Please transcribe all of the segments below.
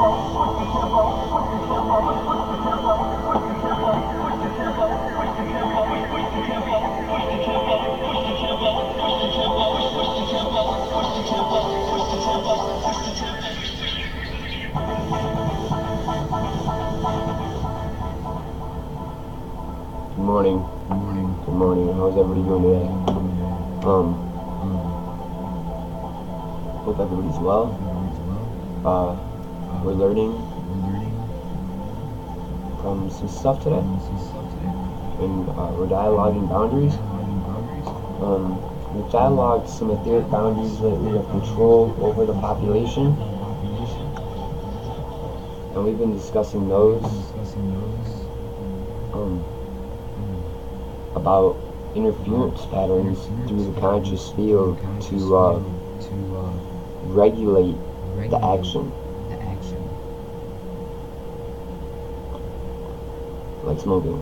Good morning. Good morning. How's everybody doing today? Hope everybody's well. We're learning from some stuff today, and we're dialoguing boundaries. We've dialogued some etheric boundaries lately of control over the population, and we've been discussing those. About interference patterns through the conscious field to regulate the action, like smoking.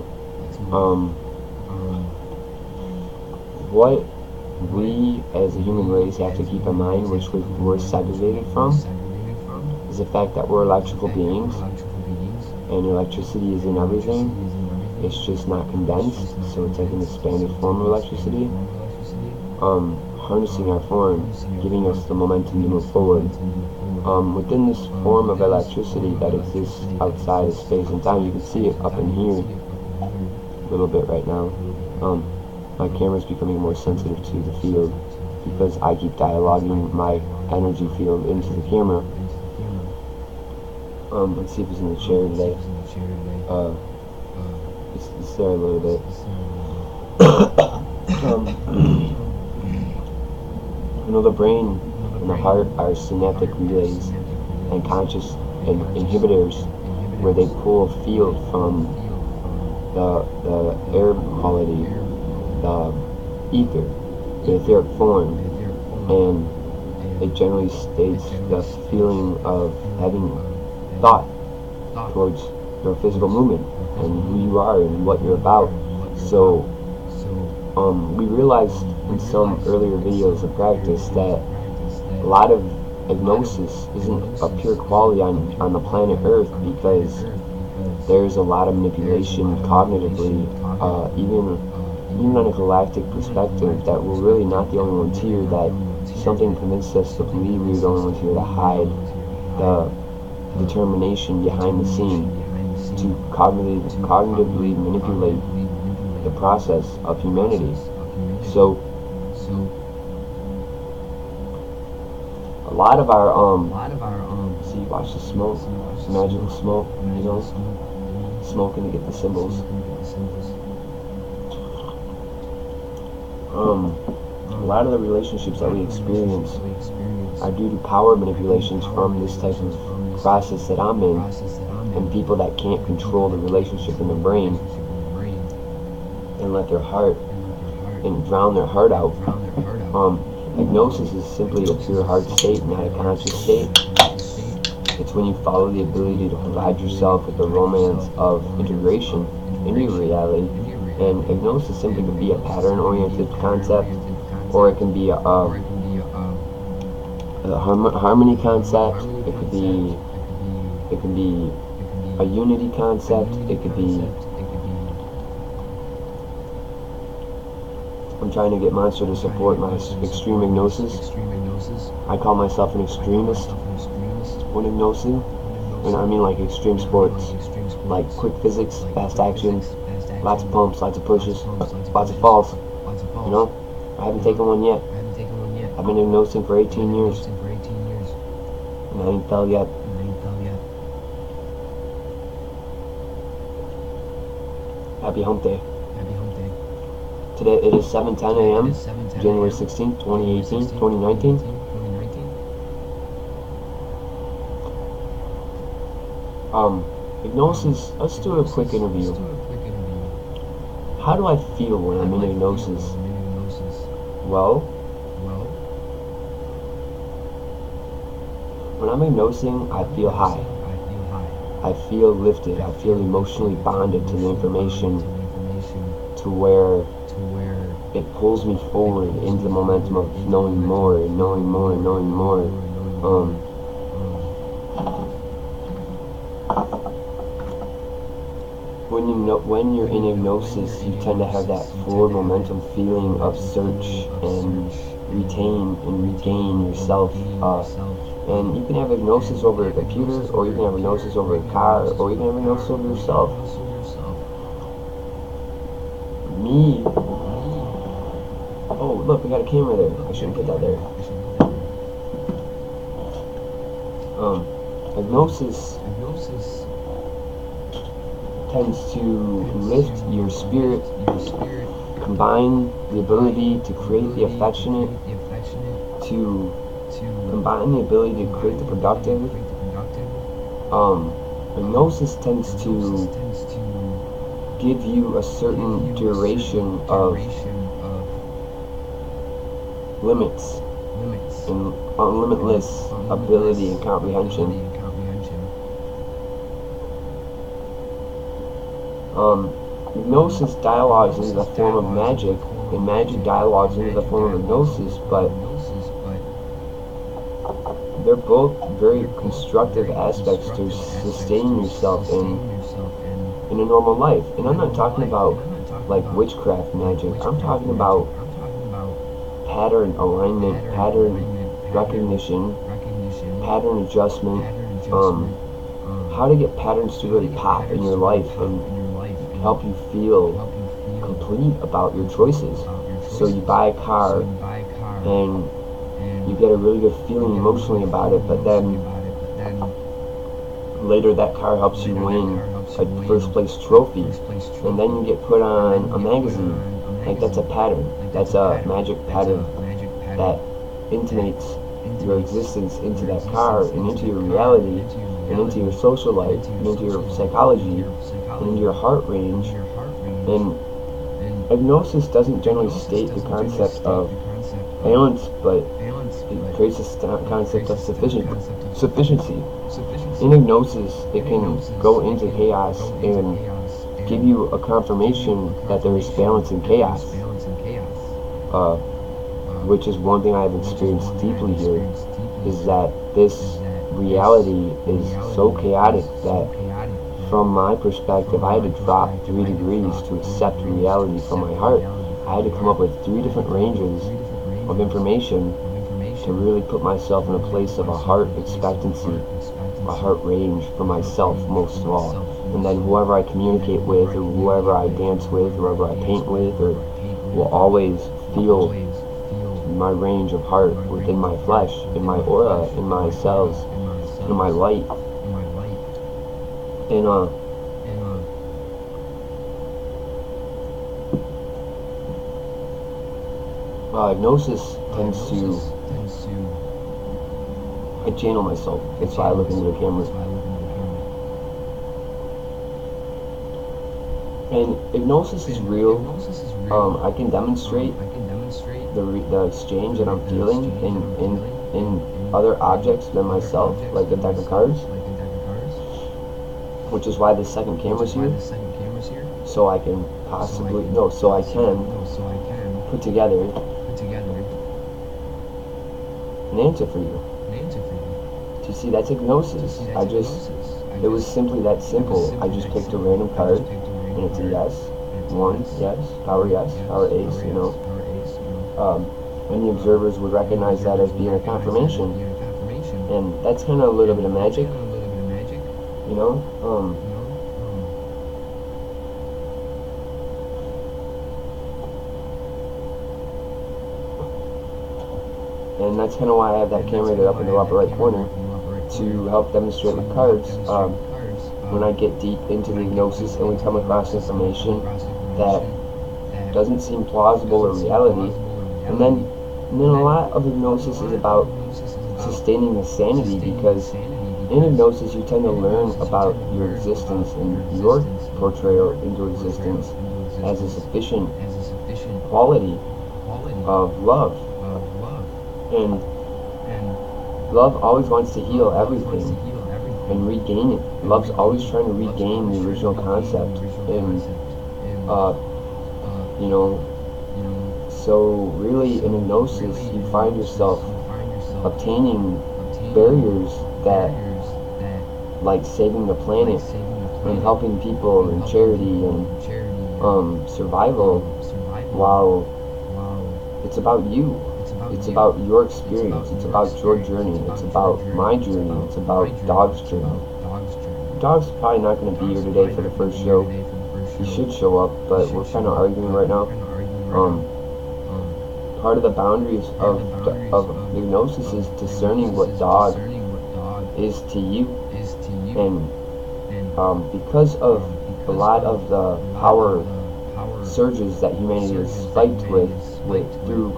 What we as a human race have to keep in mind, which we're segregated from, is the fact that we're electrical beings, and electricity is in everything. It's just not condensed, so it's like an expanded form of electricity. Harnessing our form, giving us the momentum to move forward. Within this form of electricity that exists outside of space and time, you can see it up in here a little bit right now. My camera's becoming more sensitive to the field because I keep dialoguing my energy field into the camera. Let's see if it's in the chair today. It's there a little bit. The brain and the heart are synaptic relays and conscious inhibitors, where they pull a field from the air quality, the ether, the etheric form, and it generally states the feeling of having thought towards your physical movement and who you are and what you're about. So we realized in some earlier videos of practice that a lot of Gnosis isn't a pure quality on the planet Earth, because there's a lot of manipulation cognitively, even on a galactic perspective, that we're really not the only ones here, that something convinced us to believe we were the only ones here to hide the determination behind the scene to cognitively manipulate the process of humanity. So a lot of our see, watch the smoke, it's magical smoke, smoking to get the symbols. A lot of the relationships that we experience are due to power manipulations from this type of process that I'm in, and people that can't control the relationship in the brain and let their heart and drown their heart out. Gnosis is simply a pure heart state, not a conscious state. It's when you follow the ability to provide yourself with the romance of integration into your reality. And Gnosis simply could be a pattern-oriented concept, or it can be a harmony concept. It could be a unity concept. It could be, I'm trying to get Monster to support my extreme Gnosis. I call myself an extremist when ignosing, and I mean like extreme sports, like quick physics, fast action, lots of pumps, lots of pushes, lots of falls. I haven't taken one yet. I've been ignosing for 18 years, and I ain't fell yet. Happy hump day. Today it is 7:10 a.m. January 16th, 2018, 2019. Gnosis, let's do a quick interview. How do I feel when I'm in Gnosis? Well, when I'm ignosing, I feel high. I feel lifted. I feel emotionally bonded to the information, to where it pulls me forward into the momentum of knowing more and knowing more and knowing more. when you're in hypnosis, you tend to have that forward momentum feeling of search and regain yourself. And you can have hypnosis over a computer, or you can have hypnosis over a car, or you can have hypnosis over yourself. Me. Oh, look, we got a camera there. I shouldn't put that there. Hypnosis tends to lift your spirit, combine the ability to create the affectionate, to combine the ability to create the productive. Hypnosis tends to give you a certain duration of limits and unlimitless ability and comprehension. Hypnosis dialogues into the form of magic, and magic dialogues into the form of hypnosis, but they're both very constructive aspects to sustain yourself in a normal life. And I'm not talking about like witchcraft magic. I'm talking about pattern alignment, pattern recognition, pattern adjustment, how to get patterns to really pop in your life and help you feel complete about your choices. So you buy a car and you get a really good feeling emotionally about it, but then later that car helps you win a first place trophy, and then you get put on a magazine. Like, that's a pattern. That's a magic pattern that intimates your existence into that car and into your reality and into your social life and into your psychology and into your heart range. And hypnosis doesn't generally state the concept of balance, but it creates a concept of sufficiency. In hypnosis, it can go into chaos and give you a confirmation that there is balance in chaos, which is one thing I've experienced deeply here, is that this reality is so chaotic that from my perspective, I had to drop 3 degrees to accept reality from my heart. I had to come up with 3 different ranges of information to really put myself in a place of a heart expectancy, a heart range for myself most of all. And then whoever I communicate with, or whoever I dance with, or whoever I paint with, or will always feel my range of heart within my flesh, in my aura, in my cells, in my light. And hypnosis tends to, I channel myself. That's why I look into the camera. And hypnosis is real. I can demonstrate the exchange that I'm feeling in other objects than myself, like a deck of cards, which is why the second camera's here, so I can possibly, no, so I can put together an answer for you. Do you see, that's hypnosis. It was simply that simple. I just picked a random card, and it's a yes, one, yes, power ace, you know. And the observers would recognize that as being a confirmation. And that's kind of a little bit of magic, you know. And that's kind of why I have that camera there up in the upper right corner, to help demonstrate my cards. When I get deep into the hypnosis and we come across information that doesn't seem plausible or reality, and then a lot of hypnosis is about sustaining the sanity, because in hypnosis you tend to learn about your existence and your portrayal into existence as a sufficient quality of love. And love always wants to heal everything and regain it. Love's always trying to regain the original concept. And you know, so really in hypnosis you find yourself obtaining barriers that, like saving the planet, and helping people and charity and survival, while it's about you. It's about your experience. It's about your journey. It's about my journey. It's about Dog's journey. Dog's probably not going to be here today for the first show. He should show up, but we're kind of arguing right now. Part of the boundaries of the Gnosis is discerning what Dog is to you, and because of a lot of the power surges that humanity is spiked with through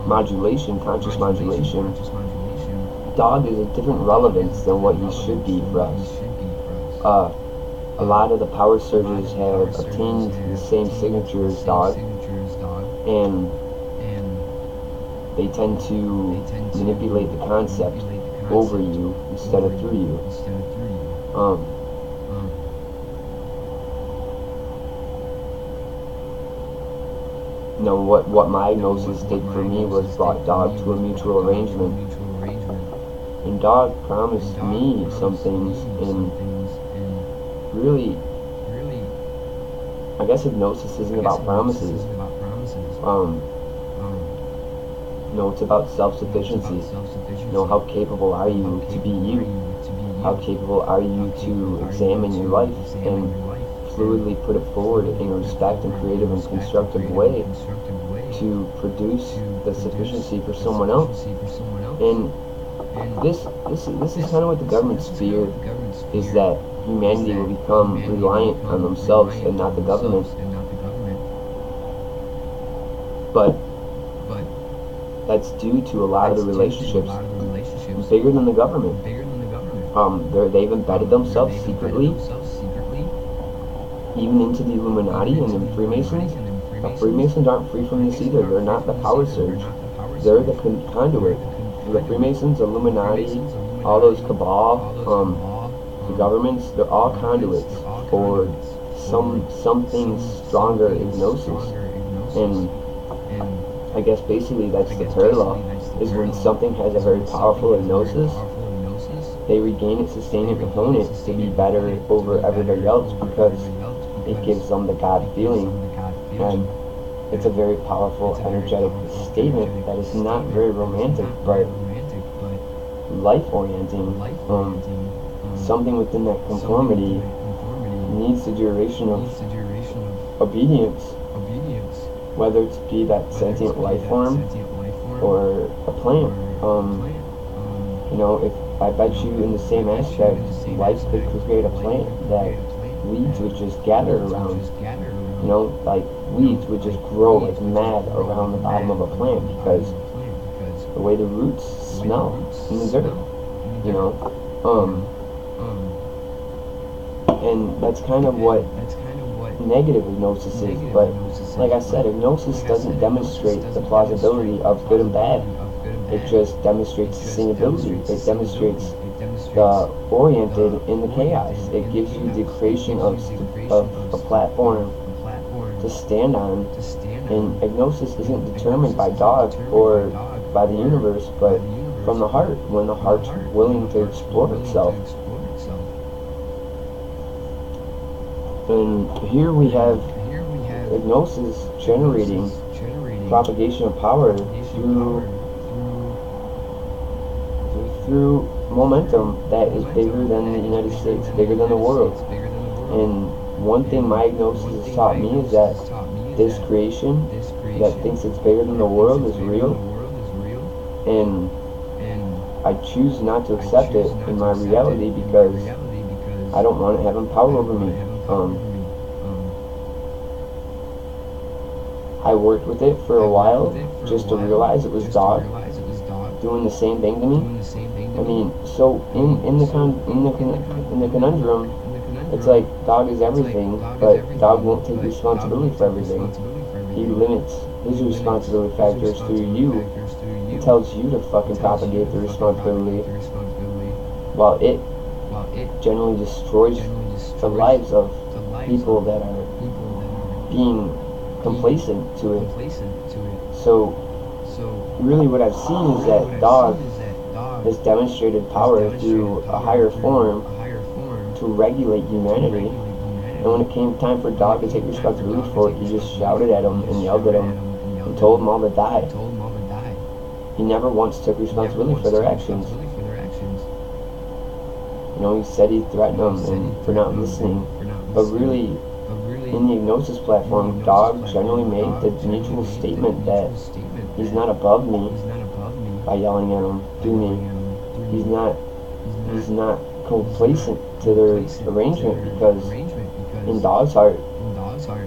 modulation, conscious modulation, Dog is a different relevance than what he should be for us. A lot of the power surges have obtained the same signature as Dog, and they tend to manipulate the concept over you instead of through you. What my Gnosis did for me was brought Dog to a mutual arrangement. And Dog promised me some things, and really, I guess Gnosis isn't about promises. It's about self-sufficiency. How capable are you to be you? How capable are you to examine your life and fluidly put it forward in a respect and creative and constructive way to produce the sufficiency for someone else? And this is kind of what the government's fear is, that humanity will become reliant on themselves and not the government. But that's due to a lot of the relationships bigger than the government. They've embedded themselves secretly, even into the Illuminati and the Freemasons. Freemasons aren't free from this either. They're not the power surge. They're the conduit. The Freemasons, Illuminati, all those cabal, the governments, they're all conduits for something stronger in Gnosis. And I guess basically that's the parallel, is when something has a very powerful Gnosis, they regain it, sustain it, and hone it to be better over everybody else, because it gives them the God feeling. And it's a very powerful, energetic statement that is not very romantic, but life-orienting. Something within that conformity needs the duration of obedience, whether it be that sentient life form or a plant. If I bet you in the same aspect, life could create a plant that weeds would just gather around. Like weeds would just grow like mad around the bottom of a plant, because the way the roots smell in the dirt. And that's kind of what negative Gnosis is. But like I said, Gnosis doesn't demonstrate the plausibility of good and bad. It just demonstrates sustainability. It demonstrates the oriented in the chaos. It gives you the creation of a platform to stand on. And Gnosis isn't determined by Dog or by the universe, but from the heart, when the heart's willing to explore itself. And here we have Gnosis generating propagation of power through momentum that is bigger than the United States, bigger than the world. And one thing my Gnosis has taught me is that this creation that thinks it's bigger than the world is real, and I choose not to accept it in my reality, because I don't want it having power over me. I worked with it for a while just to realize it was Dog doing the same thing to me. I mean, so in the conundrum, it's like Dog is everything, but Dog won't take responsibility for everything. He limits his responsibility factors through you. He tells you to fucking propagate the responsibility, while it generally destroys the lives of people that are being complacent to it. So really what I've seen is that Dog has demonstrated power through a higher form to regulate humanity. And when it came time for Dog to take responsibility for it, he just shouted at him and yelled at him and told them all to die. He never once took responsibility for their actions. You know, he said he threatened them and for not listening. But really, in the Gnosis platform, Dog generally made the mutual statement that he's not above me by yelling at him through me. He's not complacent to their arrangement, because in Dog's heart,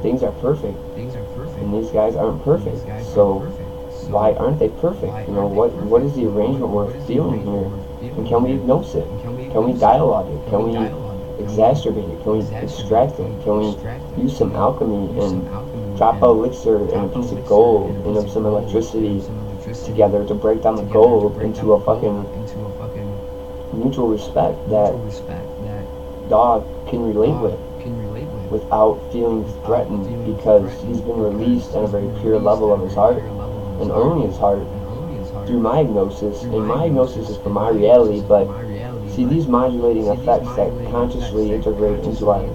things are perfect, and these guys aren't perfect. So why aren't they perfect? You know, what is the arrangement we're feeling here? And can we gnose it? Can we dialogue it? Can we exacerbate it? Can we extract it? Can we use some alchemy and drop a elixir and a piece of gold and some electricity together to break down the gold into a fucking mutual respect that Dog can relate with without feeling threatened, because he's been released on a very pure level of his heart, and only his heart, through my gnosis. And my gnosis is for my reality, but see, these modulating effects that consciously integrate into our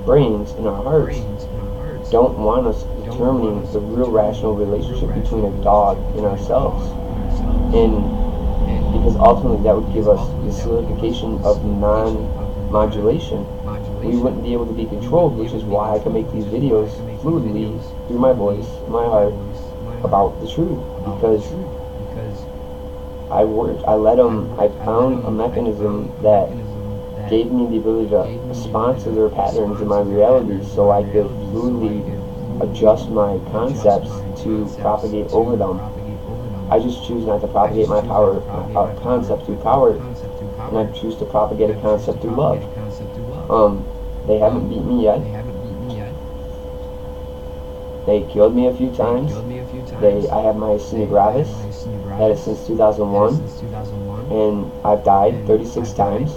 brains and our hearts don't want us determining the real rational relationship between a dog and ourselves. And because ultimately that would give us the solidification of non-modulation. We wouldn't be able to be controlled, which is why I can make these videos fluidly through my voice, my heart, about the truth. Because I found a mechanism that gave me the ability to respond to their patterns in my reality, so I could fluidly adjust my concepts to propagate over them. I just choose not to propagate my concept through power, and I choose to propagate a concept through love. They haven't beat me yet. They killed me a few times. I have my myasthenia gravis. Had it since 2001, and I've died 36 times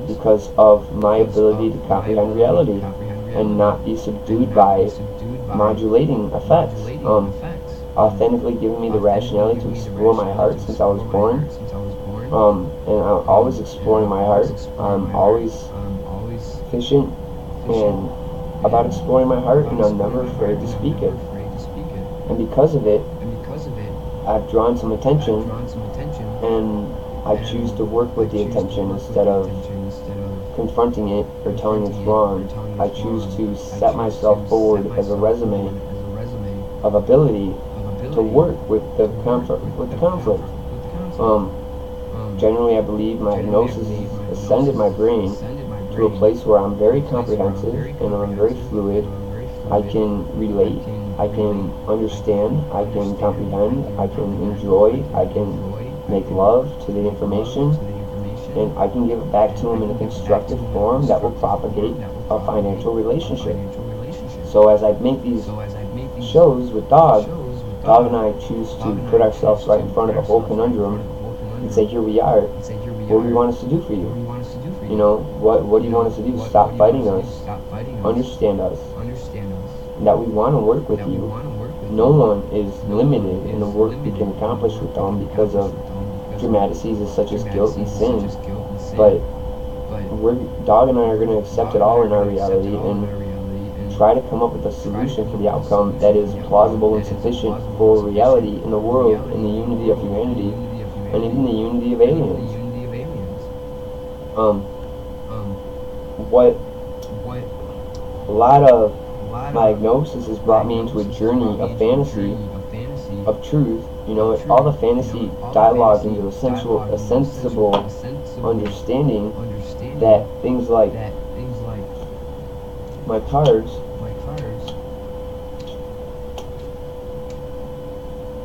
because of my ability to comprehend reality and not be subdued by modulating effects. Authentically giving me the rationality to explore my heart since I was born. And I'm always exploring my heart. I'm always efficient and about exploring my heart, and I'm never afraid to speak it. And because of it, I've drawn some attention, and I choose to work with the attention instead of confronting it or telling it's wrong. I choose to set myself forward as a resume of ability to work with the conflict. Generally, I believe my gnosis has ascended my brain to a place where I'm very comprehensive and I'm very fluid. I can relate, I can understand, I can comprehend, I can enjoy, I can make love to the information, and I can give it back to them in a constructive form that will propagate a financial relationship. So as I make these shows with Dog and I choose to put ourselves right in front of the whole conundrum and say, here we are. What do you want us to do for you? You know, what do you want us to do? Stop fighting us. Understand us. That we want to work with you. No one is limited in the work we can accomplish with them because of dramatic diseases such as guilt and sin. But Dog and I are going to accept it all in our reality and try to come up with a solution for the outcome that is plausible and sufficient for reality in the world, in the unity of humanity, and even the unity of aliens. A lot of my gnosis has brought me into a journey of fantasy, of truth. You know, all the fantasy dialogue into a sensible understanding that things like my cards.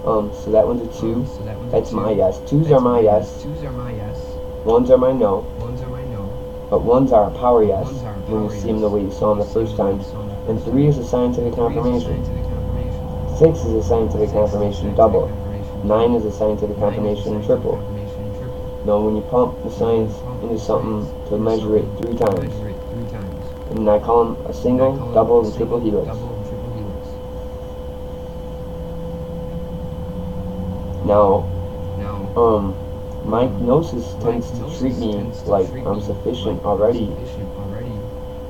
So that one's a 2. That's my yes. 2s are my yes. 1s are my no. But 1s are a power yes when you see them the way you saw them the first time. And 3 is a scientific confirmation. 6 is a scientific confirmation double. 9 is a scientific confirmation triple. Now when you pump the science into something to measure it 3 times. And I call them a single, double, and triple helix. Now, My Gnosis tends to treat me like I'm sufficient already,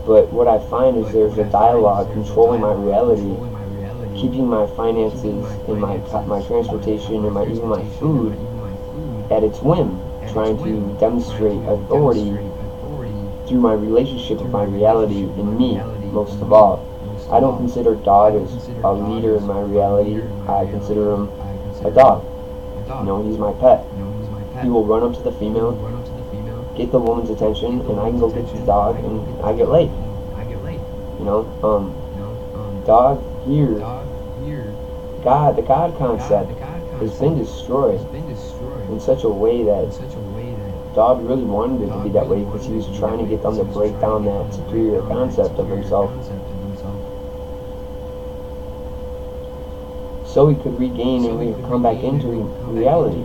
but what I find is there's a dialogue controlling my reality, keeping my finances and my transportation and even my food at its whim, trying to demonstrate authority through my relationship with my reality in me, most of all. I don't consider Dog as a leader in my reality. I consider him a dog. He's my pet. He will run up to the female, get the woman's attention, and I can go get the dog, and I get laid. Dog here, the God concept has been destroyed in such a way that Dog really wanted it to be that way because he was trying to get them to break down that superior concept of himself so he could regain and come back into reality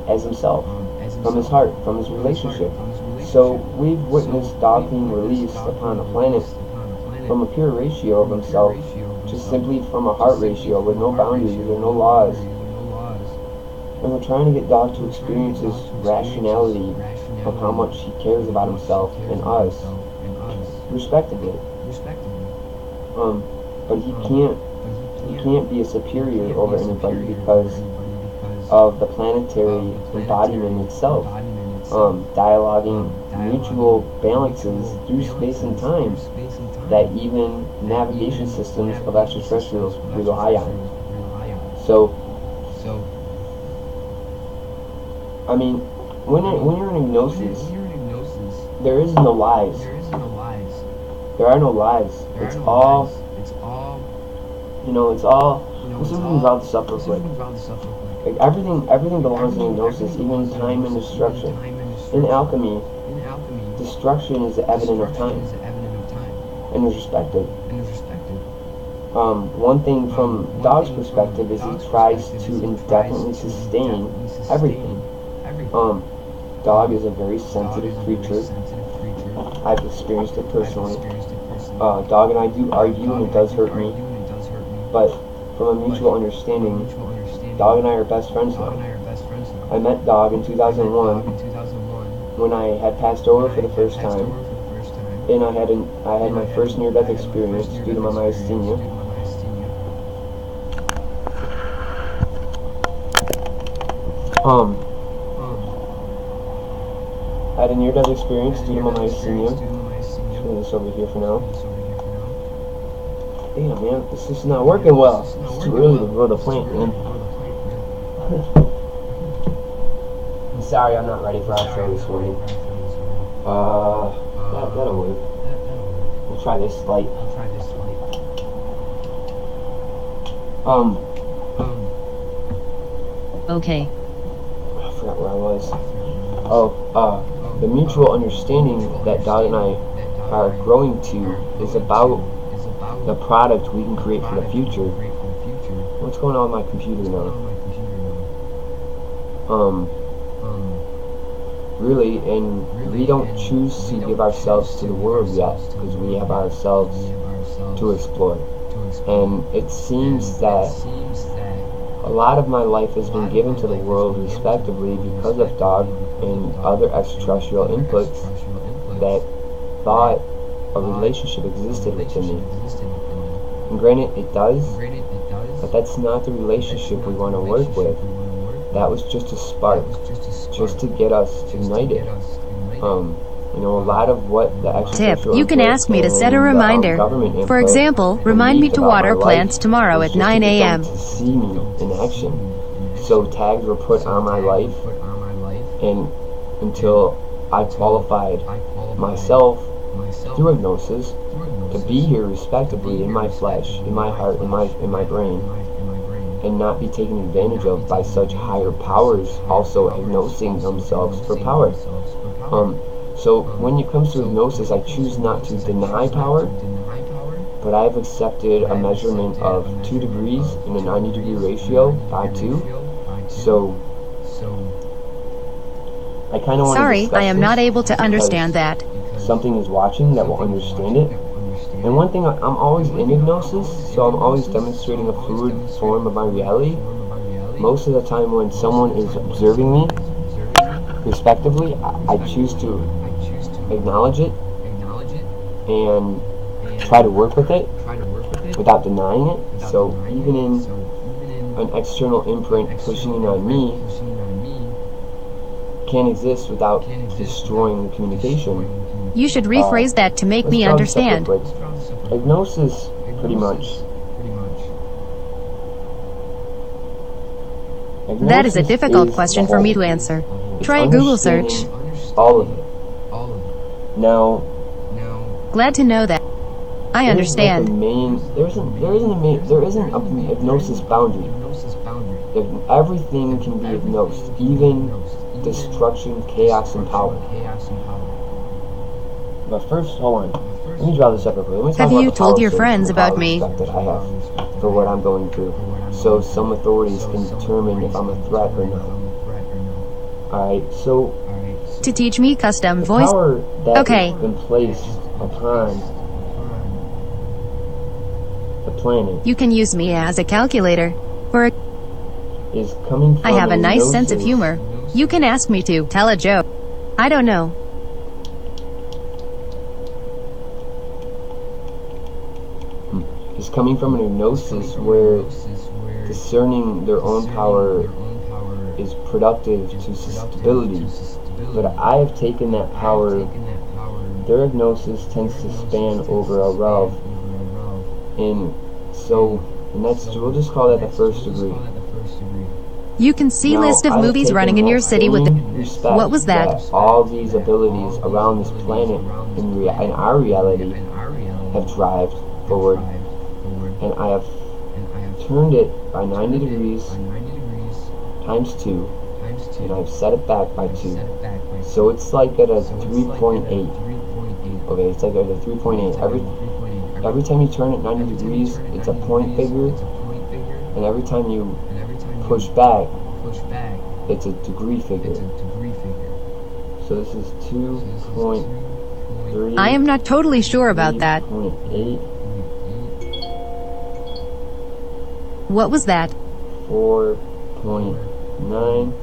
as himself, from his heart, from his relationship. So we've witnessed Dog being released upon the planet from a pure ratio of himself, just simply from a heart ratio with no boundaries or no laws. And we're trying to get Dog to experience his rationality of how much he cares about himself and us, respectively. But he can't be a superior over anybody because of the planetary embodiment itself, dialoguing mutual balances through space and time that even navigation systems of extraterrestrials rely on. So, I mean, when you're in a Gnosis, there is no lies. There are no lies. It's all, let's just move out this up real quick. Like everything belongs in Gnosis, even time and destruction. In alchemy, destruction is evident of time and is respected. One thing from Dog's perspective is he tries to indefinitely sustain everything. Dog is a very sensitive creature. I've experienced it personally. Dog and I do argue and it does hurt me, but from a mutual understanding, Dog and I are best friends now. I met Dog in 2001 when I had passed over for the first time, and I had my first near-death experience due to my myasthenia. I had a near-death experience due to my myasthenia. Just put this over here for now. Damn, man, this is not working well. It's too early to grow the plant, man. I'm sorry, I'm not ready for our show this morning. That'll work. We'll try this light. Okay. I forgot where I was. The mutual understanding that Dog and I are growing to is about the product we can create for the future. What's going on with my computer now? Really, and we don't choose to give ourselves to the world yet, because we have ourselves to explore. And it seems that a lot of my life has been given to the world respectively because of Dog and other extraterrestrial inputs that thought a relationship existed within me. And granted, it does, but that's not the relationship we want to work with. That was just a spark, just to get us ignited. A lot of what the Tip, you can ask me to set a reminder. For example, remind me to water plants tomorrow at 9 a.m. To see me in action. So tags were put on my life, and until I qualified myself through hypnosis to be here respectively in my flesh, in my heart, in my brain, and not be taken advantage of by such higher powers also hypnosing themselves for power. So when it comes to hypnosis, I choose not to deny power, but I've accepted a measurement of 2 degrees in a 90-degree ratio by 2. So I kind of want to Sorry, I am not able to understand that. Something is watching that will understand it. And one thing, I'm always in hypnosis, so I'm always demonstrating a fluid form of my reality. Most of the time when someone is observing me, respectively, I choose to acknowledge it and try to work with it without denying it. So even in an external imprint pushing in on me can't exist without destroying the communication. You should rephrase that to make me understand. Gnosis, pretty much. That is a difficult question for me to answer. Try a Google search. All of it. Now, glad to know that. I understand. There isn't a Gnosis boundary. Everything can be agnosed, even destruction, chaos, and power. But first, hold on. Let me draw this separately. Have you told your friends about me? That I have for what I'm going through, so some authorities can determine if I'm a threat or not. Alright, so to teach me custom voice. Power that okay. has been placed upon the planet. You can use me as a calculator. For is coming from I have a nice sense of humor. You can ask me to tell a joke. I don't know. Is coming from a Gnosis where discerning their own power is productive to stability. But I have taken that power. Their Gnosis tends to span over a realm, and that's, we'll just call that the first degree. You can see list of movies running in your city with what was that? All these abilities around this planet in our reality have drive forward, and I have turned it by 90 degrees times 2, and I've set it back by 2. So it's like at a 3.8. Okay, it's like at a 3.8. Every time you turn it 90 degrees, it's a point bigger, and every time you push back, it's a degree figure. So this is 2.3. I am not totally sure about that. 3.8. What was that? 4.9.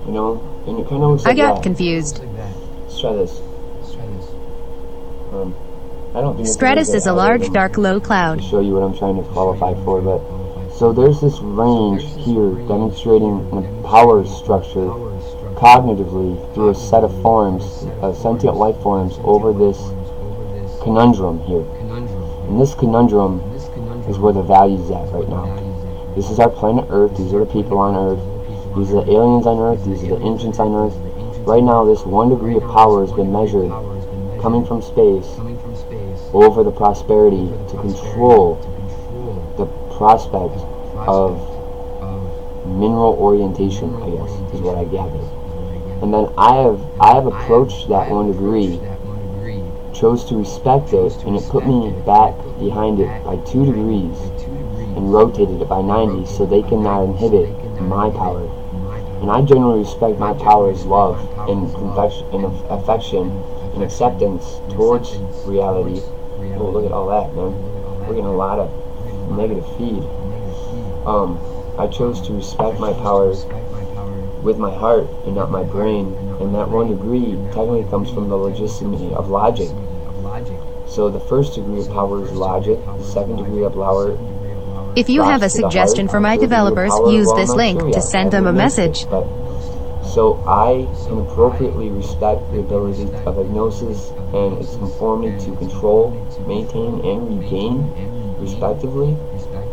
You know, and it kind of looks like I got that. confused. Let's try this. I don't think Stratus is a large, dark, low cloud. To show you what I'm trying to qualify for, but so there's this range here demonstrating a power structure cognitively through a set of forms, sentient life forms, over this conundrum here. And this conundrum is where the value's at right now. This is our planet Earth. These are the people on Earth. These are the aliens on Earth. These are the ancients on Earth. Right now, this 1 degree of power has been measured, coming from space, over the prosperity to control the prospect of mineral orientation, I guess, is what I gather. And then I have approached that 1 degree, chose to respect it, and it put me back behind it by 2 degrees and rotated it by 90 so they cannot inhibit my power. And I generally respect my power as love and affection and acceptance towards reality. Oh, look at all that, man. We're getting a lot of negative feed. I chose to respect my power with my heart and not my brain, and that 1 degree technically comes from the legitimacy of logic. So the first degree of power is logic, the second degree of power. If you have a suggestion for my developers, use this link to send them a message. So I can appropriately respect the ability of Gnosis and its conformity to control, maintain, and regain, respectively.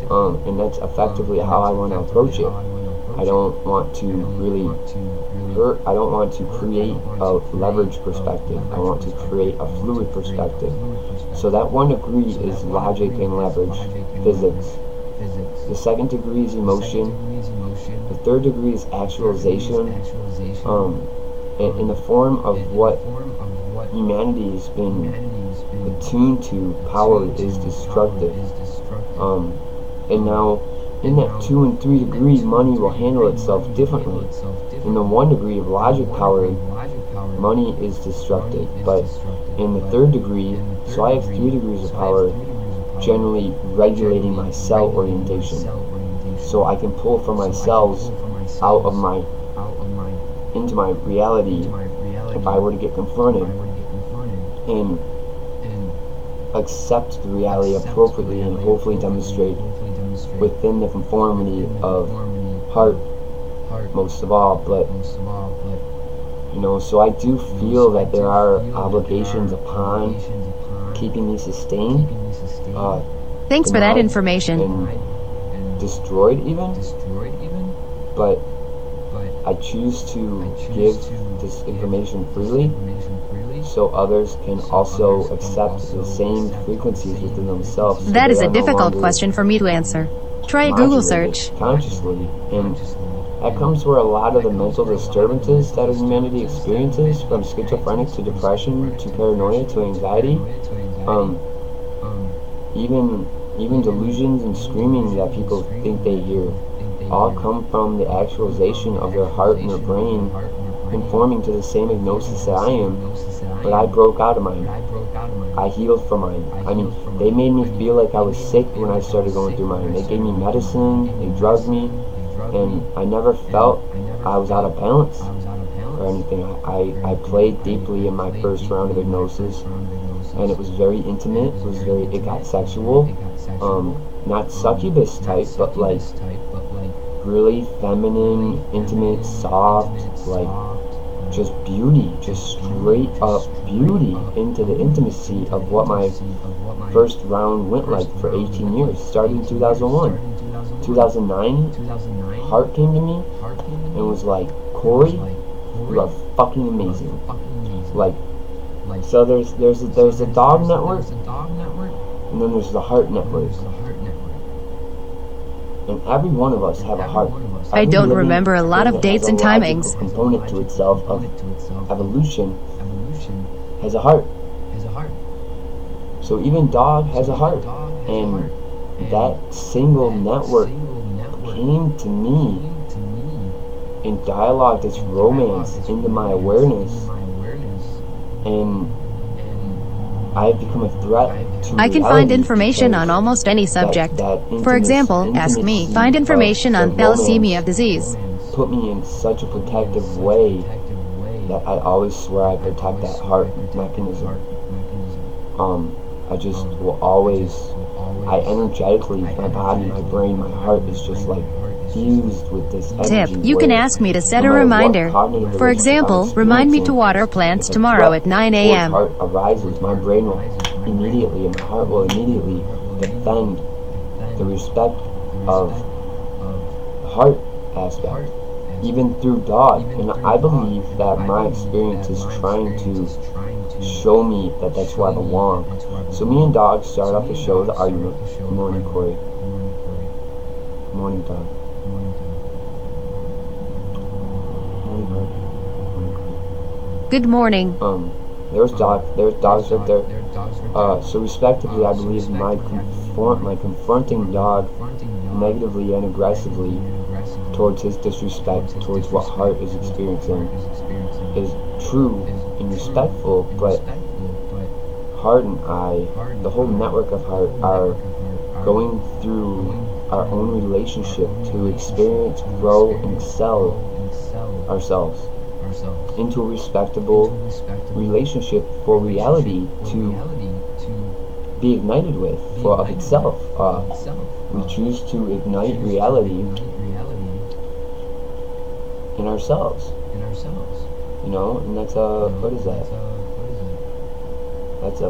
And that's effectively how I want to approach it. I don't want to really hurt. I don't want to create a leverage perspective. I want to create a fluid perspective. So that 1 degree is logic and leverage, physics. The second degree is emotion. The third degree is actualization. In the form of what humanity has been attuned to, power is destructive. And now, in that 2 and 3 degree, money will handle itself differently. In the 1 degree of logic power, money is destructive. But in the 3rd degree, so I have 3 degrees of power, generally regulating my cell orientation. So I can pull from my cells out of my into my reality if I were to get confronted, and accept the reality appropriately and hopefully demonstrate within the conformity of heart most of all. But so I do feel that there are obligations upon keeping me sustained, Thanks for that denied information. and destroyed even, but I choose to give this information freely so others can also accept the same frequencies within themselves. That is a difficult question for me to answer. Try a Google search. Consciously, and that comes where a lot of the mental disturbances that humanity experiences, from schizophrenic to depression to paranoia to anxiety, even delusions and screaming that people think they hear, all come from the actualization of their heart and their brain conforming to the same Gnosis that I am. But I broke out of mine. I healed from mine. I mean, they made me feel like I was sick when I started going through mine. They gave me medicine, they drugged me, and I never felt I was out of balance or anything. I played deeply in my first round of hypnosis, and it was very intimate. It got sexual. Not succubus type, but like really feminine, intimate, soft, like just beauty, just straight up beauty into the intimacy of what my first round went like for 18 years. Started in 2001. 2009, Heart came to me and was like, Corey, you are fucking amazing. Like, so there's a dog network, and then there's the heart network. And every one of us have a heart. I don't remember a lot of dates and timings. Component to itself of evolution has a heart. So even dog has a heart, and that single network came to me and dialogued its romance into my awareness, and I've become a threat to I can find information on almost any subject. For example, ask me, find information on thalassemia disease. Put me in such a protective way that I always swear I protect that heart mechanism. I just will always, I energetically, my body, my brain, my heart is just like fused with this energy. Tip, you can ask me to set a reminder. For example, remind me to water plants tomorrow at 9 a.m. Heart arises, my brain will immediately and my heart will immediately defend the respect of the heart aspect, even through dog. And I believe that my experience is trying to show me that that's where I belong. So me and dog start off the show with an argument. Good morning, Corey. Good morning, dog. Good morning. There's dogs right there. So respectively, I believe my confronting dog negatively and aggressively towards his disrespect towards what heart is experiencing is true and respectful, but heart and I, the whole network of heart, are going through our own relationship to experience, grow, and excel ourselves into a respectable relationship for reality to be ignited with, for of itself. We choose to ignite reality in ourselves. And that's what is that? That's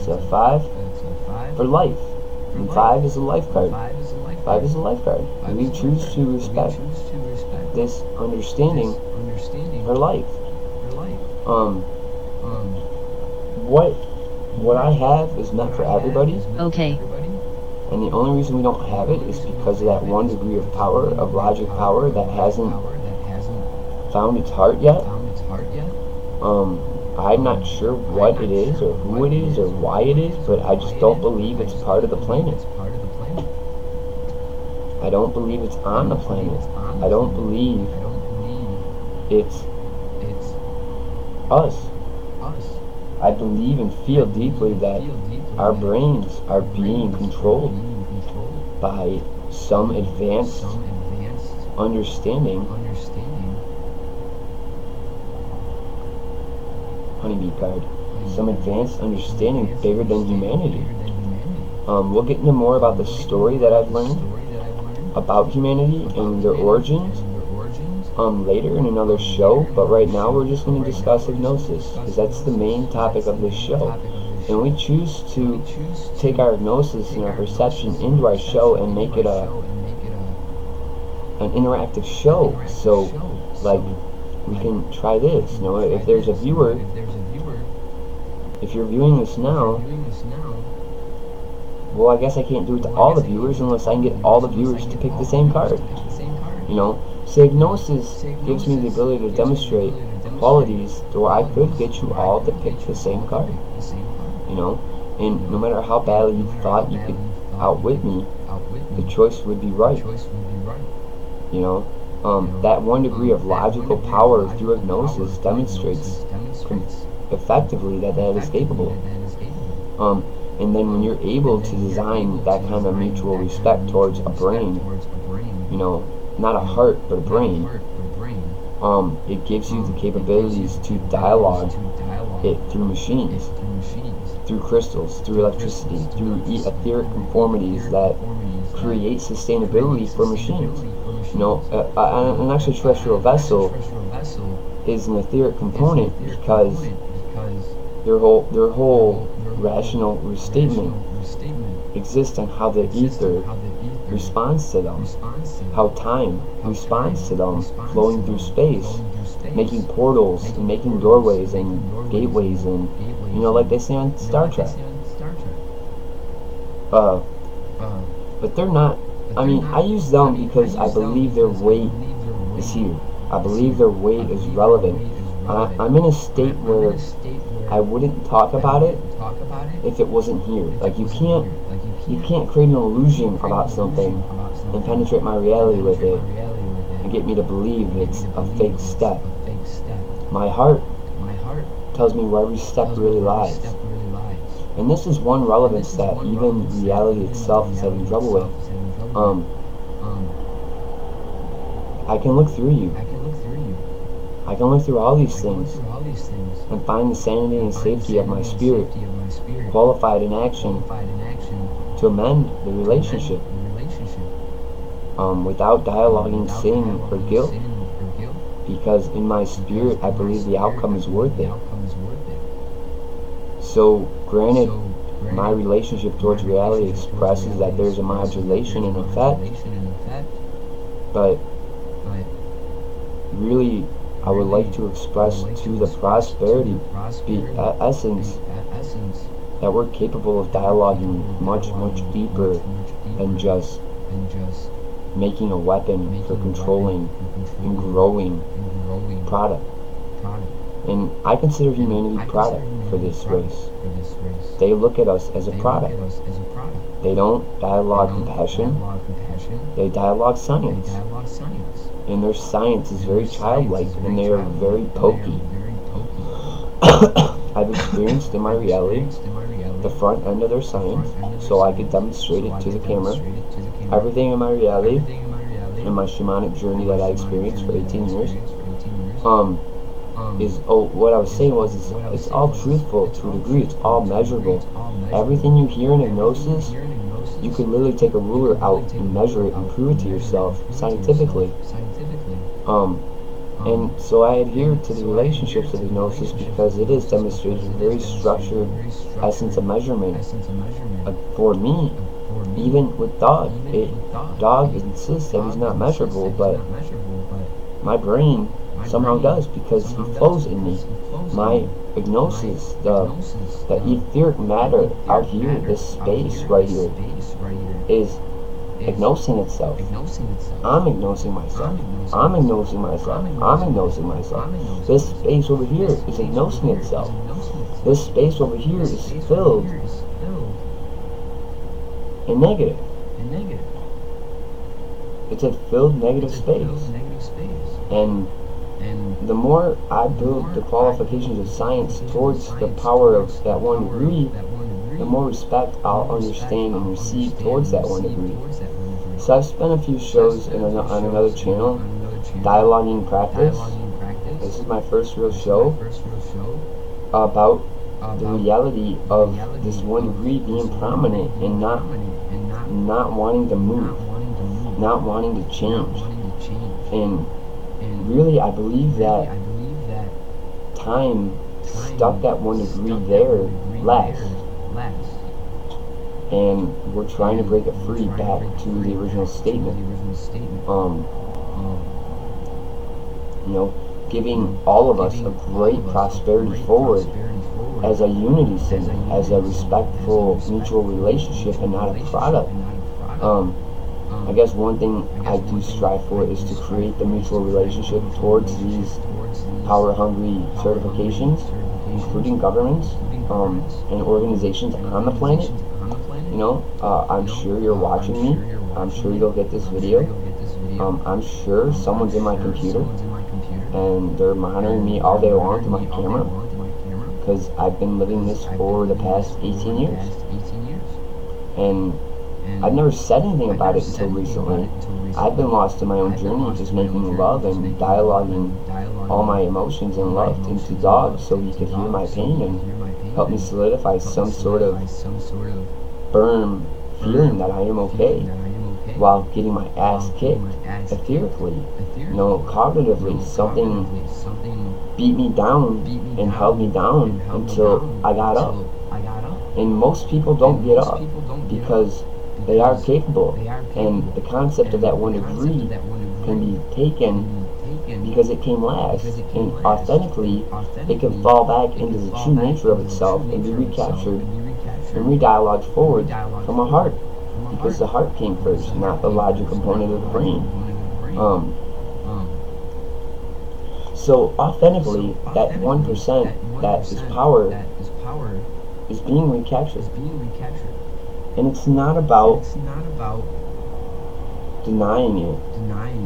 a 5 for life. And 5 is a life card. 5 is a life card. And we choose to respect this understanding for life. What I have is meant for everybody. Okay. And the only reason we don't have it is because of that 1 degree of power, of logic power, that hasn't found its heart yet. I'm not sure what it is or who it is or why it is, but I just don't believe it's part of the planet. I don't believe it's on the planet. I don't believe it's us. I believe and feel deeply that our brains are being controlled by some advanced understanding honeybee card. Some advanced understanding bigger than humanity. We'll get into more about the story that I've learned about humanity and their origins later in another show, but right now we're just going to discuss Gnosis, because that's the main topic of this show. And we choose to take our Gnosis and our perception into our show and make it an interactive show. So, like, we can try this. You know, if there's a viewer, if you're viewing this now, well, I guess I can't do it to all the viewers unless I can get all the viewers to pick the same card. You know, so Gnosis gives me the ability to demonstrate qualities where I could get you all to pick the same card. You know, and no matter how badly you thought you could outwit me, the choice would be right. You know, that 1 degree of logical power through Gnosis demonstrates effectively that is capable. And then when you're able to design that kind of mutual respect towards a brain, you know, not a heart, but a brain, it gives you the capabilities to dialogue it through machines, through crystals, through electricity, through etheric conformities that create sustainability for machines. You know, an extraterrestrial vessel is an etheric component because their whole rational statement exists on how the ether responds to them, how time responds to them, flowing through space, making portals and making doorways and gateways, and you know, like they say on Star Trek. But they're not. I mean, I use them because I believe their weight is here. I believe their weight is relevant. I'm in a state where I wouldn't talk about it if it wasn't here. Like, you can't create an illusion about something and penetrate my reality with it and get me to believe it's a fake step. My heart tells me where every step really lies. And this is one relevance that even reality itself is having trouble with. I can look through you. I can look through all these things and find the sanity and safety of my spirit, qualified in action to amend the relationship, without dialoguing sin or guilt, because in my spirit I believe the outcome is worth it. So, granted, my relationship towards reality expresses that there's a modulation in effect, but really I would like to express to the prosperity essence that we're capable of dialoguing much, much deeper than just making a weapon for controlling and growing product. And I consider humanity product for this race. They look at us as a product. They don't dialogue compassion. They dialogue science. And their science is very childlike, and they are very pokey. I've experienced in my reality the front end of their science, so I could demonstrate it to the camera. Everything in my reality, in my shamanic journey that I experienced for 18 years, what I was saying was, it's all truthful to a degree. It's all measurable. Everything you hear in Gnosis, you could literally take a ruler out and measure it and prove it to yourself scientifically. And so I adhere to the relationships of Gnosis because it is demonstrated a very structured essence of measurement. For me, even with Dog, Dog insists that he's not measurable, but my brain somehow does, because he flows in me. My Gnosis, the etheric matter out here, this space right here, is agnosing itself. I'm agnosing myself. I'm agnosing myself. I'm agnosing myself. This space over here is agnosing itself. This space over here is filled in negative. It's a filled negative space. And the more I build the qualifications of science towards the power of that 1 degree, the more respect I'll understand and receive towards that 1 degree. So I've spent a few shows on another channel, Dialoguing Practice. This is my first real show. about the reality of this 1 degree being prominent and not wanting to move, not wanting to change. And really, I believe that time stuck that 1 degree there last, and we're trying to break it free back to the original statement. You know, giving all of us a great prosperity forward as a unity symbol, as a respectful mutual relationship and not a product. I guess one thing I do strive for is to create the mutual relationship towards these power-hungry certifications, including governments and organizations on the planet. You know, I'm sure you're watching me. I'm sure you'll get this video. I'm sure someone's in my computer and they're monitoring me all day long through my camera, because I've been living this for the past 18 years. And I've never said anything about it until recently. I've been lost in my own journey, just making love and dialoguing all my emotions and love into Dog so he could hear my pain and help me solidify some sort of firm feeling that I am okay, while getting my ass kicked etherically, you know, cognitively. Something beat me down and held me down until I got up. And most people don't get up because they are capable, and the concept of that 1 degree can be taken because it came last, and authentically it can fall back into the true nature of itself and be recaptured and re-dialogued forward from a heart, because the heart came first, not the logic component of the brain. So authentically, that 1% that is power is being recaptured. And it's not about denying it.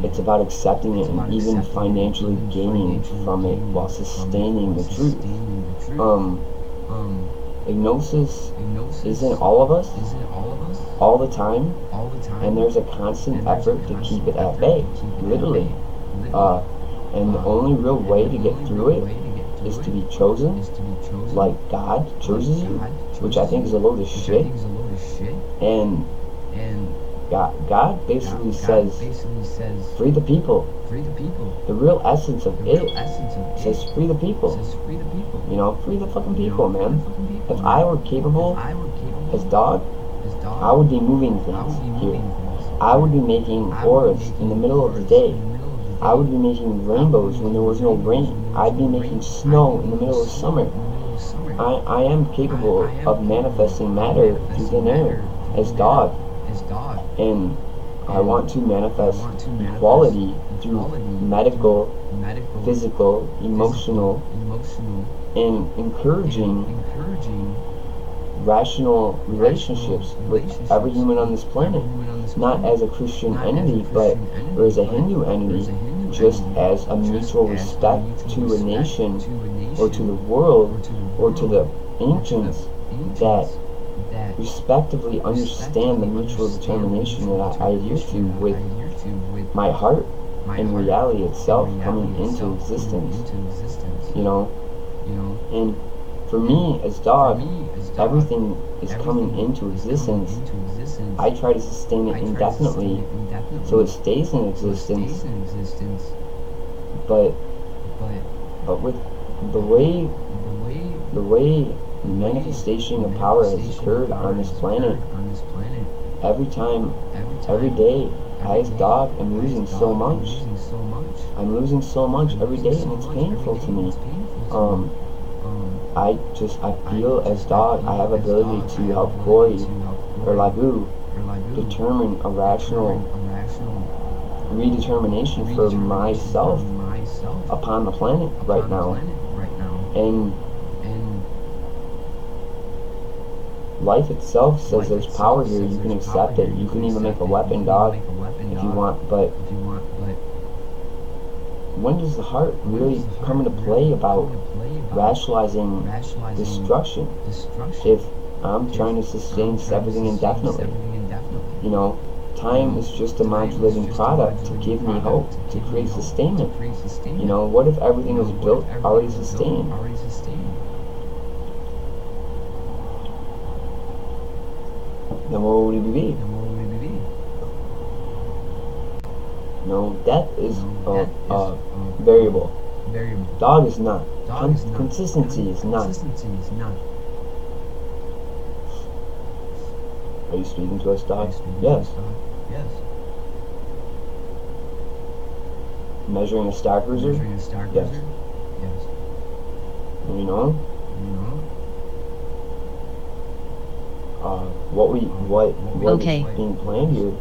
It's about accepting it and even financially gaining from it while sustaining the truth. Gnosis is in all of us, all the time, and there's a constant effort to keep it at bay, literally. And the only real way to get through it is to be chosen, like God chooses you, which I think is a load of shit. And God basically says, free the people. The real essence of it says, free the people. You know, free the fucking people, man. If I were capable as Dog, I would be moving things here. I would be making auras in the middle of the day. I would be making rainbows when there was no rain. I'd be making snow in the middle of summer. I am capable of manifesting matter through thin air as Dog. And I want to manifest equality through medical, physical, emotional, and encouraging rational relationships with every human on this planet, not as a Christian entity, but or as a Hindu entity, just as a mutual respect to a nation or to the world or to the ancients that respectively understand the mutual determination that I adhere to with my heart and reality itself coming into existence. You know, and for me as Dog, everything is coming into existence. I try to sustain it indefinitely so it stays in existence. But with the way manifestation of power has occurred on this planet, every time, every day, I as Dog am losing so much. I'm losing so much every day, and it's painful to me. I feel as Dog, I have ability to help Koi or Laghu determine a rational redetermination for myself upon the planet right now. And life itself says there's power here. You can accept it. You can even make a weapon, Dog, if you want. But when does the heart really come into play about rationalizing destruction? If I'm trying to sustain everything indefinitely, you know, time is just a modulating product to give me hope, to create sustainment. You know, what if everything was built already sustained? then what would we be? No, death is a variable. Dog is not. Consistency is not. Are you speaking to us, dog? Yes. Measuring a star cruiser? Yes. You know? What Okay. is being planned here?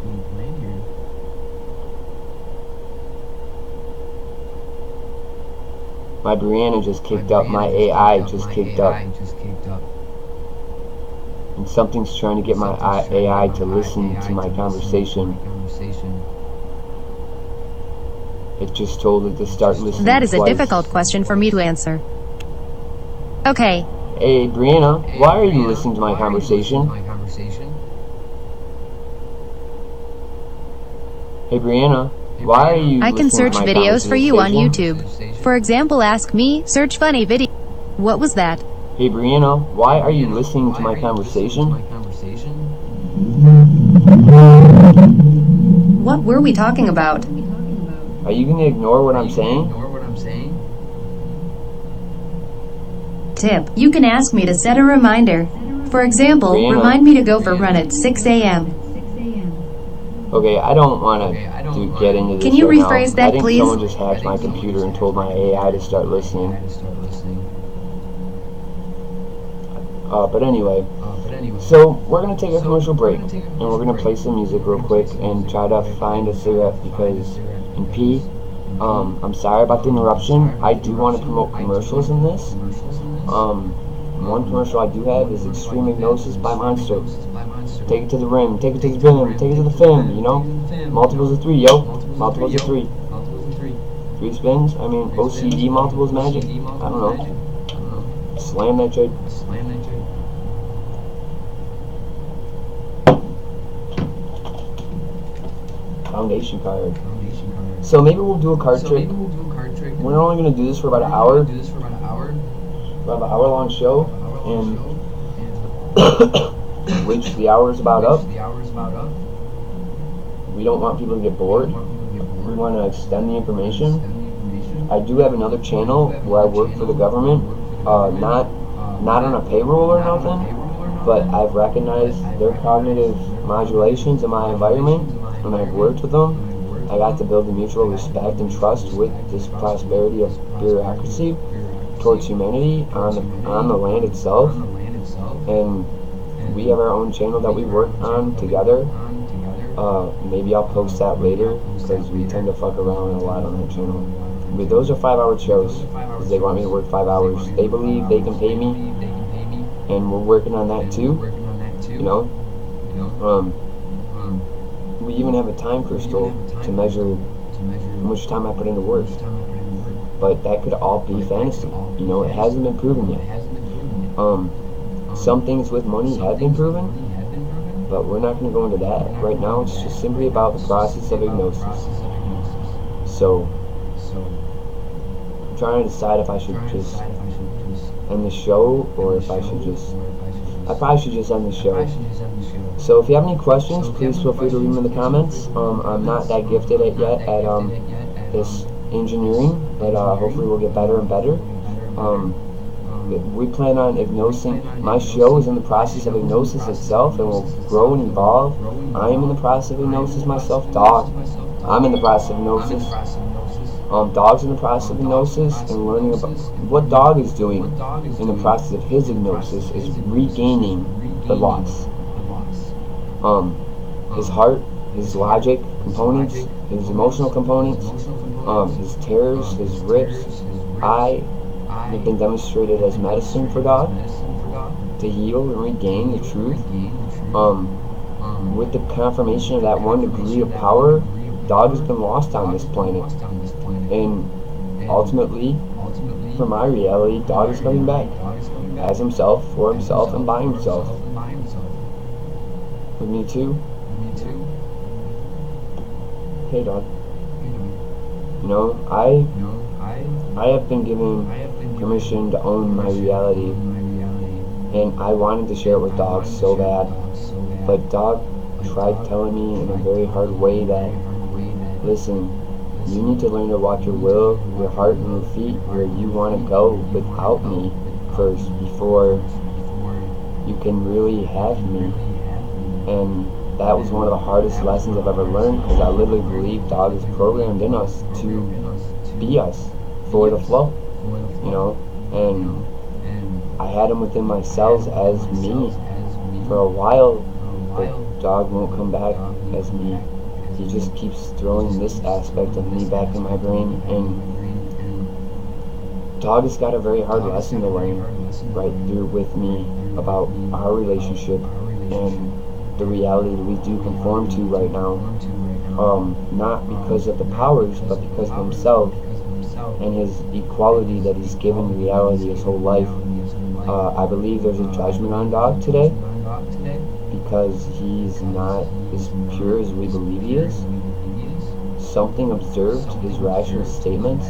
My Brianna just kicked up. My AI just kicked up. And something's trying to get my AI to listen to my conversation. It just told it to start listening. That is a twice. difficult question for me to answer. Okay. Hey, Brianna, why are you listening to my conversation? Hey, Brianna, why are you I can listening search to my videos for you on conversation? YouTube. For example, ask me, search funny video. What was that? Hey, Brianna, why are you listening to my conversation? What were we talking about? Are you going to ignore what I'm saying? Tip. You can ask me to set a reminder. For example, Brianna. remind me to go for run at 6 a.m. Okay, I don't want to get into this Can you right rephrase now. that, I think please? someone just hacked my computer and told my AI to start listening. But anyway, so we're going to take a commercial break, and we're going to play some music real quick and try to find a cigarette because in P, I'm sorry about the interruption. I do want to promote commercials in this. One commercial I do have is Extreme Gnosis by Monster. Take it to the rim, take it to the rim, take it to the film, you know? Multiples of 3, yo. Multiples of 3. 3 spins? I mean, OCD multiples magic? I don't know. Slam that trade. Foundation card. So maybe we'll do a card trick. We're only going to do this for about an hour. We'll have an hour-long show, and which the hour is about up. We don't want people to get bored. We want to extend the information. I do have another channel where I work for the government, not on a payroll or nothing, but I've recognized their cognitive modulations in my environment, and I've worked with them. I got to build a mutual respect and trust with this prosperity of bureaucracy towards humanity on the land itself, and we have our own channel that we work on together. Maybe I'll post that later because we tend to fuck around a lot on that channel. But those are 5-hour shows because they want me to work 5 hours. They believe they can pay me, and we're working on that too. You know, we even have a time crystal to measure how much time I put into work. But that could all be fantasy. You know, it hasn't been proven yet. Some things with money have been proven, but we're not going to go into that. Right now, it's just simply about the process of hypnosis. So, I'm trying to decide if I should just end the show or if I should just... I probably should just end the show. So if you have any questions, please feel free to leave them in the comments. I'm not that gifted yet at this engineering, but hopefully we'll get better and better. We plan on hypnosing. My show is in the process of hypnosis itself and will grow and evolve. I am in the process of hypnosis myself. Dog, I'm in the process of hypnosis. Dog's in the process of hypnosis, and learning about what Dog is doing in the process of his hypnosis is regaining the loss. His heart, his logic components, his emotional components, his tears, his rips, have been demonstrated as medicine for Dog to heal and regain the truth. With the confirmation of that 1 degree of power, Dog has been lost on this planet. And ultimately, for my reality, Dog is coming back as himself, for himself, and by himself. With me too. Hey, Dog. You know, I have been given permission to own my reality, and I wanted to share it with Dog so bad. But Dog tried telling me in a very hard way that, listen, you need to learn to walk your will, your heart, and your feet where you want to go without me first before you can really have me. And that was one of the hardest lessons I've ever learned, because I literally believe Dog is programmed in us to be us for the flow, you know. And I had him within my cells as me for a while, but Dog won't come back as me. He just keeps throwing this aspect of me back in my brain, and Dog has got a very hard lesson to learn right through with me about our relationship and the reality that we do conform to right now. Not because of the powers, but because of himself and his equality that he's given reality his whole life. I believe there's a judgment on Dog today because he's not as pure as we believe he is. Something observed his rational statements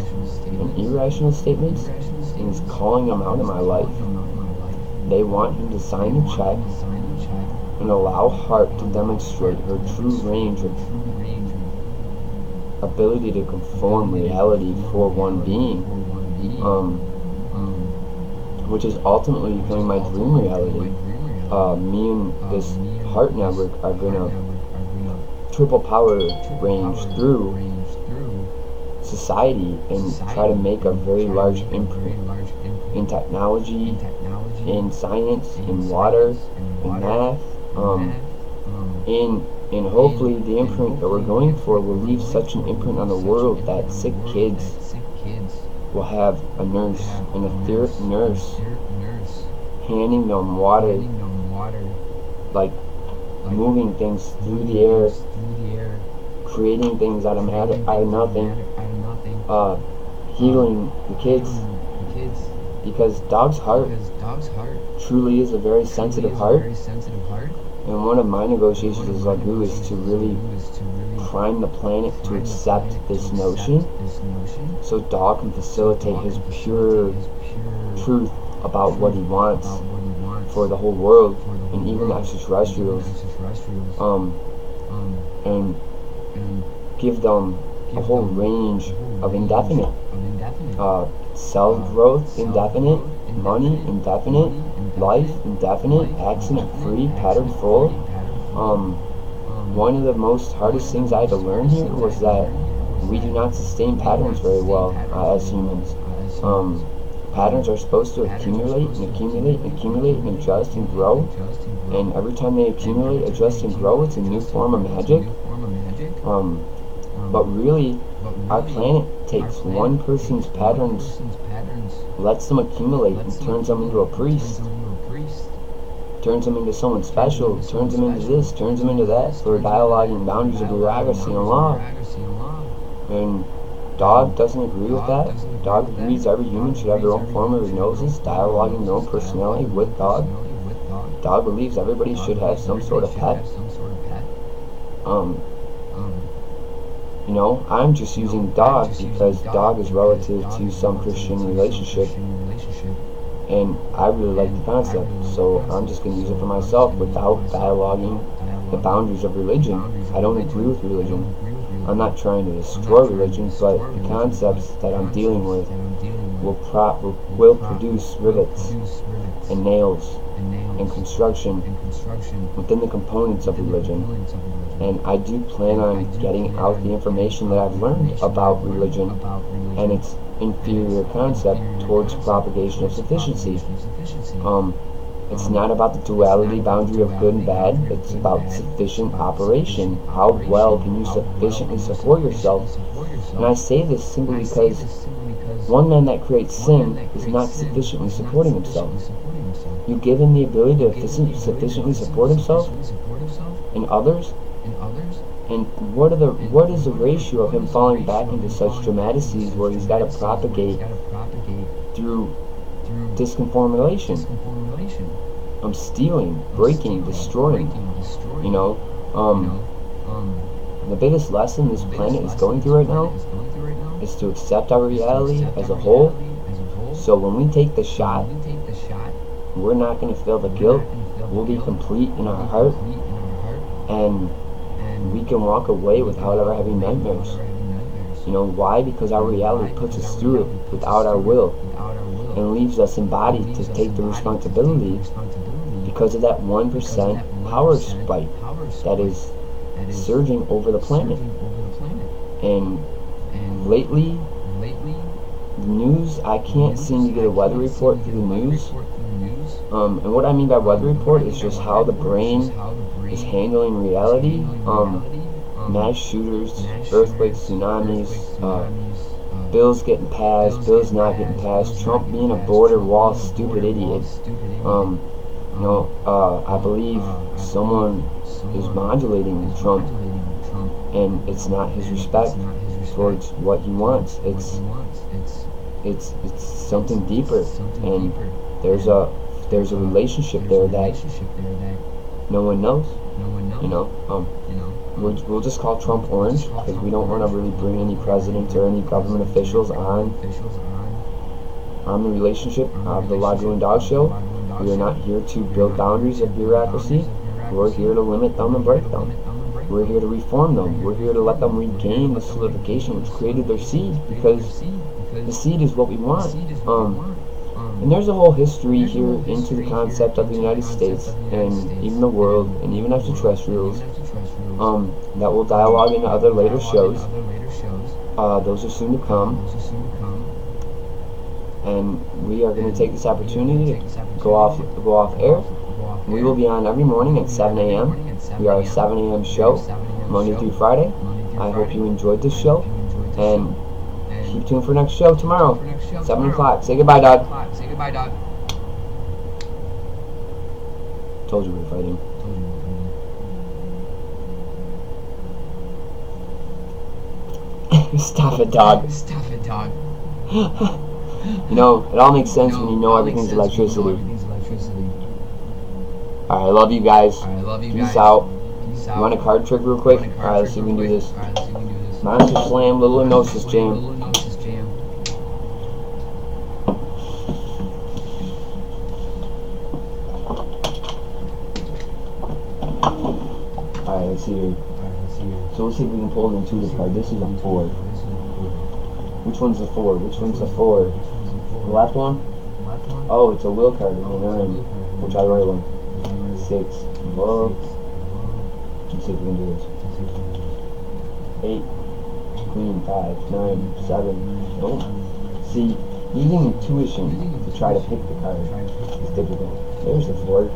and irrational statements and is calling him out in my life. They want him to sign a check and allow Heart to demonstrate her true range of ability to conform reality for one being, which is ultimately becoming my dream reality. Me and this Heart network are gonna triple power range through society and try to make a very large imprint in technology, in science, in water, in math, and hopefully the imprint that we're going for will leave such an imprint on the world that sick kids will have a nurse, an etheric nurse, handing them water, like moving things through the air, creating things out of nothing, healing the kids, because Dog's heart truly is a very sensitive heart. And one of my negotiations with Laghu is to really prime the planet to accept this notion, so Dog can facilitate his pure truth about what he wants for the whole world and even extraterrestrials, and give them a whole range of indefinite, self-growth indefinite, money indefinite, life indefinite, accident-free, pattern-full. One of the most hardest things I had to learn here was that we do not sustain patterns very well as humans. Patterns are supposed to accumulate and accumulate and accumulate and adjust and grow, and every time they accumulate, adjust, and grow, it's a new form of magic. But really, our planet takes one person's patterns, lets them accumulate, and turns them into a priest, turns them into someone special, turns them into this, turns them into that, for dialoguing boundaries of bureaucracy and law. And Dog doesn't agree with that. Dog agrees every human should have their own form of Gnosis, dialoguing their own personality with Dog. Dog believes everybody should have some sort of pet. You know, I'm just using Dog because Dog is relative to some Christian relationship, and I really like the concept, so I'm just going to use it for myself without dialoguing the boundaries of religion. I don't agree with religion. I'm not trying to destroy religion, but the concepts that I'm dealing with will produce rivets and nails and construction within the components of religion. And I do plan on getting out the information that I've learned about religion and its inferior concept towards propagation of sufficiency. It's not about the duality boundary of good and bad, it's about sufficient operation. How well can you sufficiently support yourself? And I say this simply because one man that creates sin is not sufficiently supporting himself. You give him the ability to sufficiently support himself and others, and what is the ratio of him falling back into such dramatices where he's got to propagate through disconformation? I'm stealing, breaking, destroying. You know, the biggest lesson this planet is going through right now is to accept our reality as a whole. So when we take the shot, we're not going to feel the guilt. We'll be complete in our heart, and we can walk away without ever having nightmares. You know why? Because our reality puts us through it without our will and leaves us embodied to take the responsibility because of that 1% power spike that is surging over the planet. And lately, the news, I can't seem to get a weather report through the news. And what I mean by weather report is just how the brain is handling reality. Mass shooters, earthquakes, tsunamis, bills getting passed, bills not getting passed, Trump being a border wall stupid idiot. I believe someone is modulating Trump, and it's not his respect towards what he wants. It's something deeper, and there's a relationship there that no one knows. We'll just call Trump orange because we don't want to really bring any presidents or any government officials on the relationship of the Laghu and Dog show. We are not here to build boundaries of bureaucracy. We're here to limit them and break them. We're here to reform them. We're here to let them regain the solidification which created their seed, because the seed is what we want. And there's a whole history here into the concept of the United States and even the world and even extraterrestrials that will dialogue in other later shows. Those are soon to come. And we are going to take this opportunity to go off air. We will be on every morning at 7 a.m. We are a 7 a.m. show, Monday through Friday. I hope you enjoyed this show, and keep tuned for next show tomorrow, 7 o'clock. Say goodbye, dog. Told you we were fighting. Stop it, dog. You know, it all makes sense when you know everything's electricity. Alright, I love you guys. Peace out. You want a card trick real quick? Alright, let's see if we can do this. Monster Slam, little Gnosis Jam. Alright, let's see here. So let's see if we can pull an intuitive card. This is a 4. Which one's the 4? Which one's the 4? The left one? Oh, it's a will card. A 9. We'll try the right one. 6. Love. Let's see if we can do this. 8. Queen. 5. 9. 7. Nope. See, using intuition to try to pick the card is difficult. There's the 4.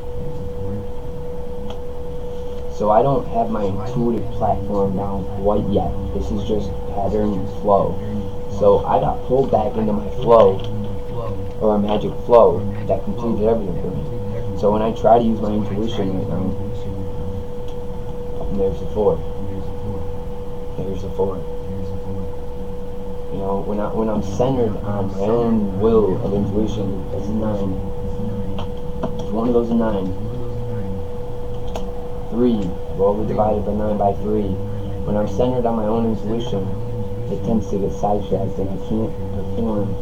So I don't have my intuitive platform down quite yet. This is just pattern flow. So I got pulled back into my flow, or a magic flow, that completed everything for me. So when I try to use my intuition right now, and there's the 4. There's the 4. You know, when I'm centered on my own will of intuition, it's a 9. It's one of those a 9. 3. Well, we divided by 9 by 3. When I'm centered on my own intuition, it tends to get sidetracked and I can't perform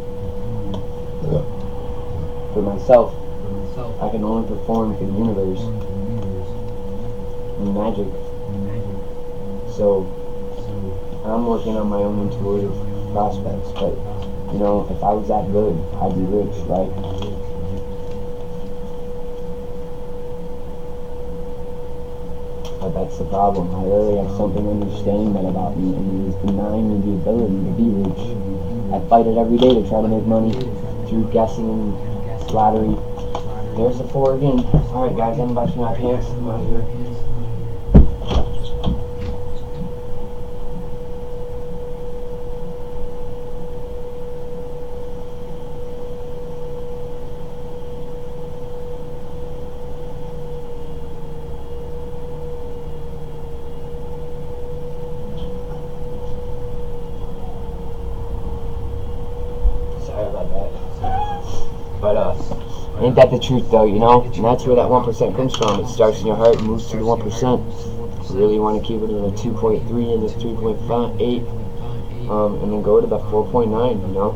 for myself. I can only perform for the universe and magic. So I'm working on my own intuitive prospects, but you know, if I was that good, I'd be rich, right? But that's the problem. I really have something understanding that about me, and it is denying me the ability to be rich. I fight it every day to try to make money through guessing and lottery. There's the 4 again. Alright guys, I'm about to my pants. I'm out of here. But ain't that the truth though, you know? And that's where that 1% comes from. It starts in your heart and moves to the 1%. You really want to keep it in a 2.3 and a 3.8, and then go to the 4.9, you know?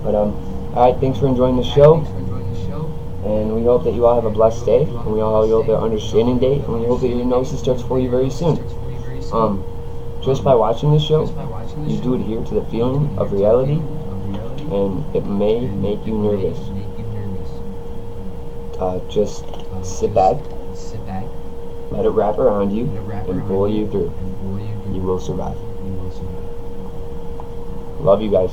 But alright, thanks for enjoying the show, And we hope that you all have a blessed day, and we all hope that understanding day, and we hope that your Gnosis starts for you very soon. Just by watching this show, you do adhere to the feeling of reality, and it may make you nervous. Just sit back, let it wrap around you, and pull you through. You will survive. Love you guys.